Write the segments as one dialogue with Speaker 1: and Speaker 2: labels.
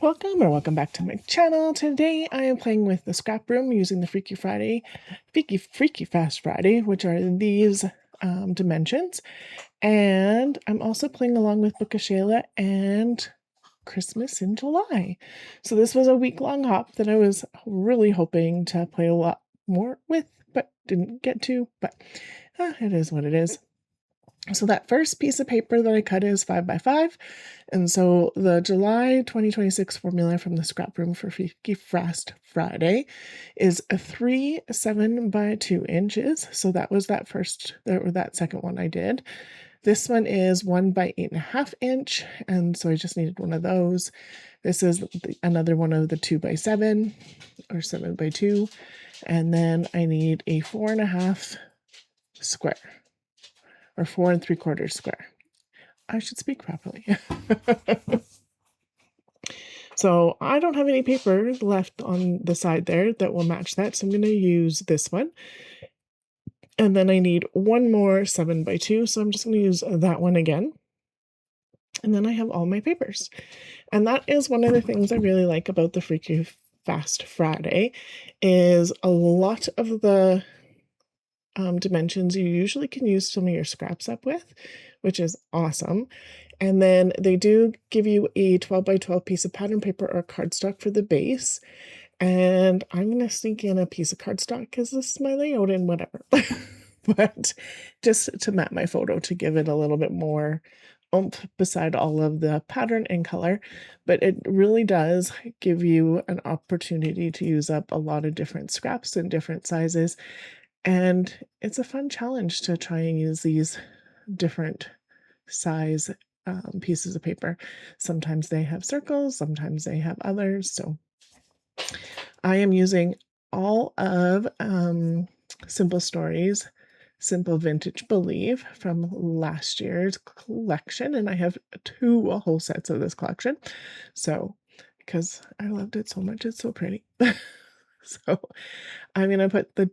Speaker 1: Welcome back to my channel. Today I am playing with the scrap room using the Freaky Fast Friday, which are these dimensions. And I'm also playing along with Book of Shayla and Christmas in July. So this was a week-long hop that I was really hoping to play a lot more with, but didn't get to. But it is what it is. So that first piece of paper that I cut is 5 by 5. And so the July 2026 formula from the scrap room for Freaky Fast Friday is a 3 7 by 2 inches. So that was that second one I did. This one is 1 by 8.5 inch. And so I just needed one of those. This is another one of the 2 by 7 or 7 by 2. And then I need a 4.5 square. Or 4 3/4 square. I should speak properly. So I don't have any paper left on the side there that will match that, so I'm going to use this one. And then I need one more 7 by 2, so I'm just going to use that one again. And then I have all my papers. And that is one of the things I really like about the Freaky Fast Friday is a lot of the dimensions you usually can use some of your scraps up with, which is awesome. And then they do give you a 12 by 12 piece of pattern paper or cardstock for the base. And I'm going to sneak in a piece of cardstock because this is my layout and whatever. But just to map my photo to give it a little bit more oomph beside all of the pattern and color. But it really does give you an opportunity to use up a lot of different scraps in different sizes. And it's a fun challenge to try and use these different size pieces of paper. Sometimes they have circles, sometimes they have others. So I am using all of Simple Stories, Simple Vintage Believe from last year's collection. And I have two whole sets of this collection. So, because I loved it so much, it's so pretty. So I'm going to put the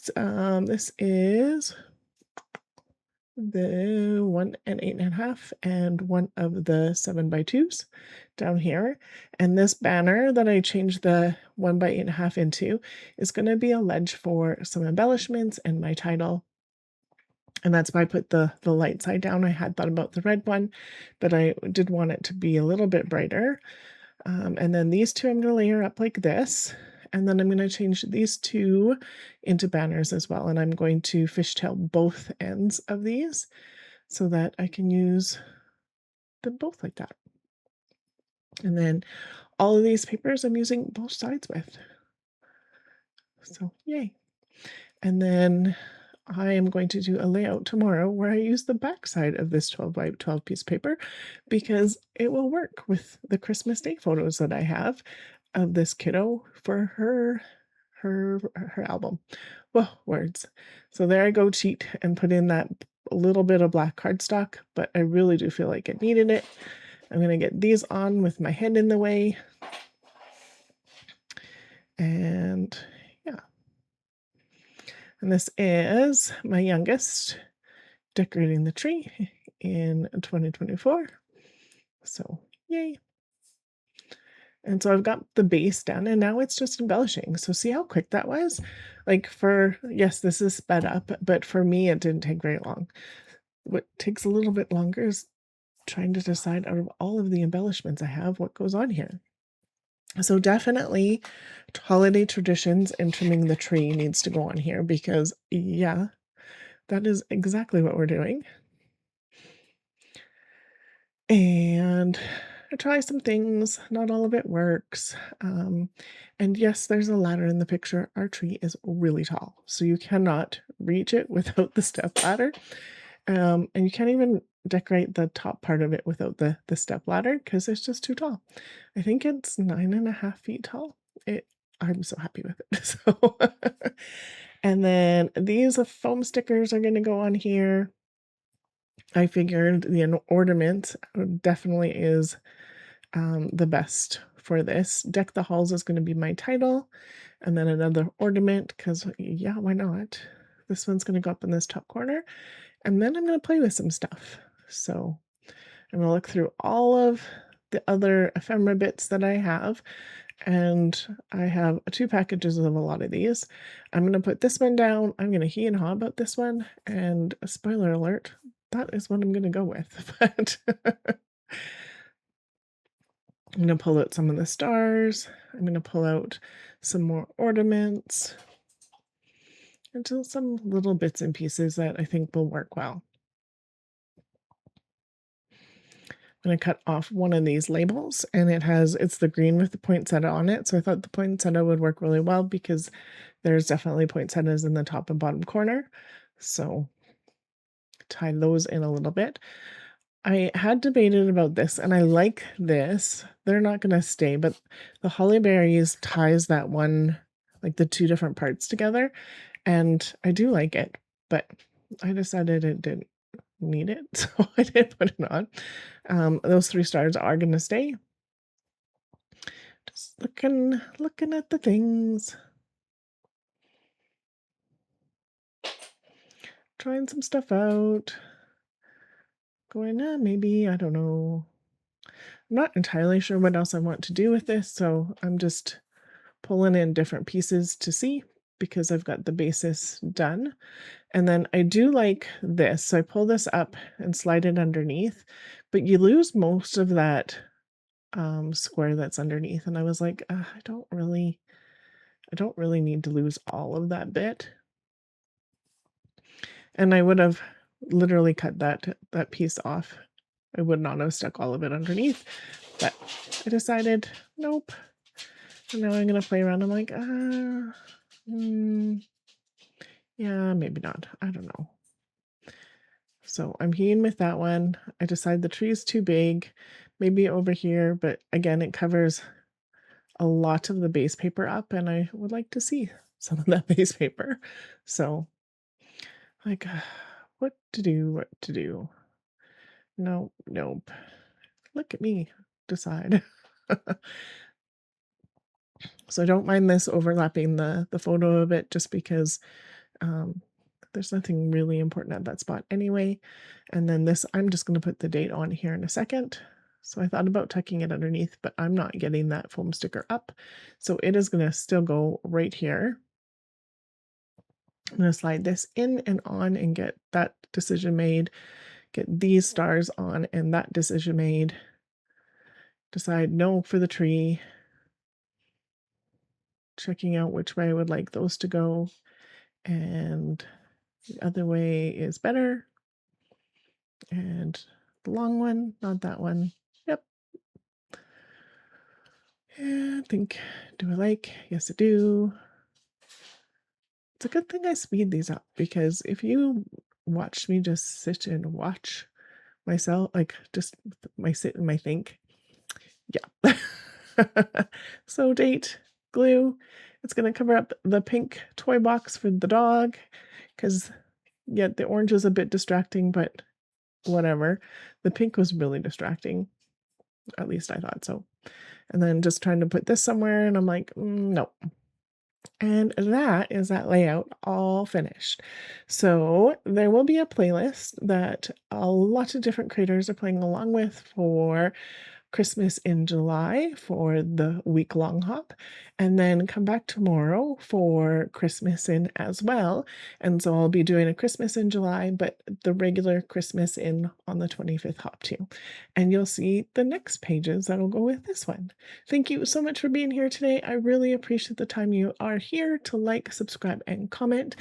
Speaker 1: this is the 1 and 8.5 and one of the 7 by 2s down here. And this banner that I changed the 1 by 8.5 into is going to be a ledge for some embellishments and my title. And that's why I put the light side down. I had thought about the red one, but I did want it to be a little bit brighter. And then these two I'm going to layer up like this. And then I'm going to change these two into banners as well. And I'm going to fishtail both ends of these so that I can use them both like that. And then all of these papers I'm using both sides with. So yay. And then I am going to do a layout tomorrow where I use the back side of this 12 by 12 piece paper because it will work with the Christmas Day photos that I have of this kiddo for her album. Well, words. So there I go, cheat and put in that little bit of black cardstock, but I really do feel like it needed it. I'm going to get these on with my head in the way. And yeah. And this is my youngest decorating the tree in 2024. So yay. And so I've got the base done and now it's just embellishing. So see how quick that was? Like yes, this is sped up, but for me, it didn't take very long. What takes a little bit longer is trying to decide out of all of the embellishments I have, what goes on here. So definitely holiday traditions and trimming the tree needs to go on here because yeah, that is exactly what we're doing. And I try some things, not all of it works. And yes, there's a ladder in the picture. Our tree is really tall, so you cannot reach it without the step ladder. And you can't even decorate the top part of it without the step ladder because it's just too tall. I think it's 9.5 feet tall. I'm so happy with it. So, and then these foam stickers are going to go on here. I figured the ornament definitely is the best for this. Deck the Halls is going to be my title, and then another ornament because yeah, why not? This one's going to go up in this top corner, and then I'm going to play with some stuff. So I'm going to look through all of the other ephemera bits that I have, and I have 2 packages of a lot of these. I'm gonna put this one down, I'm gonna hee and haw about this one, and a spoiler alert, that is what I'm gonna go with, but I'm gonna pull out some of the stars, I'm gonna pull out some more ornaments, and just some little bits and pieces that I think will work well. I'm gonna cut off one of these labels, and it's the green with the poinsettia on it, so I thought the poinsettia would work really well because there's definitely poinsettias in the top and bottom corner, so tie those in a little bit. I had debated about this, and I like this. They're not gonna stay, but the holly berries ties that one, like the 2 different parts together, and I do like it, but I decided it didn't need it, so I didn't put it on. Those 3 stars are gonna stay. Just looking at the things. Trying some stuff out. Going, maybe, I don't know. I'm not entirely sure what else I want to do with this, so I'm just pulling in different pieces to see because I've got the basis done. And then I do like this. So I pull this up and slide it underneath, but you lose most of that square that's underneath. And I was like, I don't really need to lose all of that bit. And I would have literally cut that piece off. I would not have stuck all of it underneath, but I decided, nope. And now I'm gonna play around. I'm like, yeah, maybe not. I don't know. So I'm heeing with that one. I decide the tree is too big, maybe over here, but again, it covers a lot of the base paper up, and I would like to see some of that base paper. So, like, what to do? Nope. Look at me decide. So I don't mind this overlapping the photo of it just because there's nothing really important at that spot anyway. And then this, I'm just going to put the date on here in a second. So I thought about tucking it underneath, but I'm not getting that foam sticker up. So it is going to still go right here. I'm going to slide this in and on and get that decision made, get these stars on and that decision made. Decide no for the tree. Checking out which way I would like those to go. And the other way is better. And the long one, not that one. Yep. And I think, do I like? Yes, I do. It's a good thing I speed these up because if you watched me just sit and watch myself, like just my sit and my think, yeah. So date, glue. It's going to cover up the pink toy box for the dog because, yeah, the orange is a bit distracting, but whatever. The pink was really distracting. At least I thought so. And then just trying to put this somewhere, and I'm like, no. And that is that layout all finished. So there will be a playlist that a lot of different creators are playing along with for Christmas in July for the week-long hop, and then come back tomorrow for Christmas in as well. And so I'll be doing a Christmas in July, but the regular Christmas in on the 25th hop too. And you'll see the next pages that'll go with this one. Thank you so much for being here today. I really appreciate the time you are here to like, subscribe, and comment.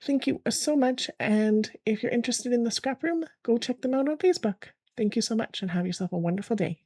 Speaker 1: Thank you so much. And if you're interested in the scrap room, go check them out on Facebook. Thank you so much and have yourself a wonderful day.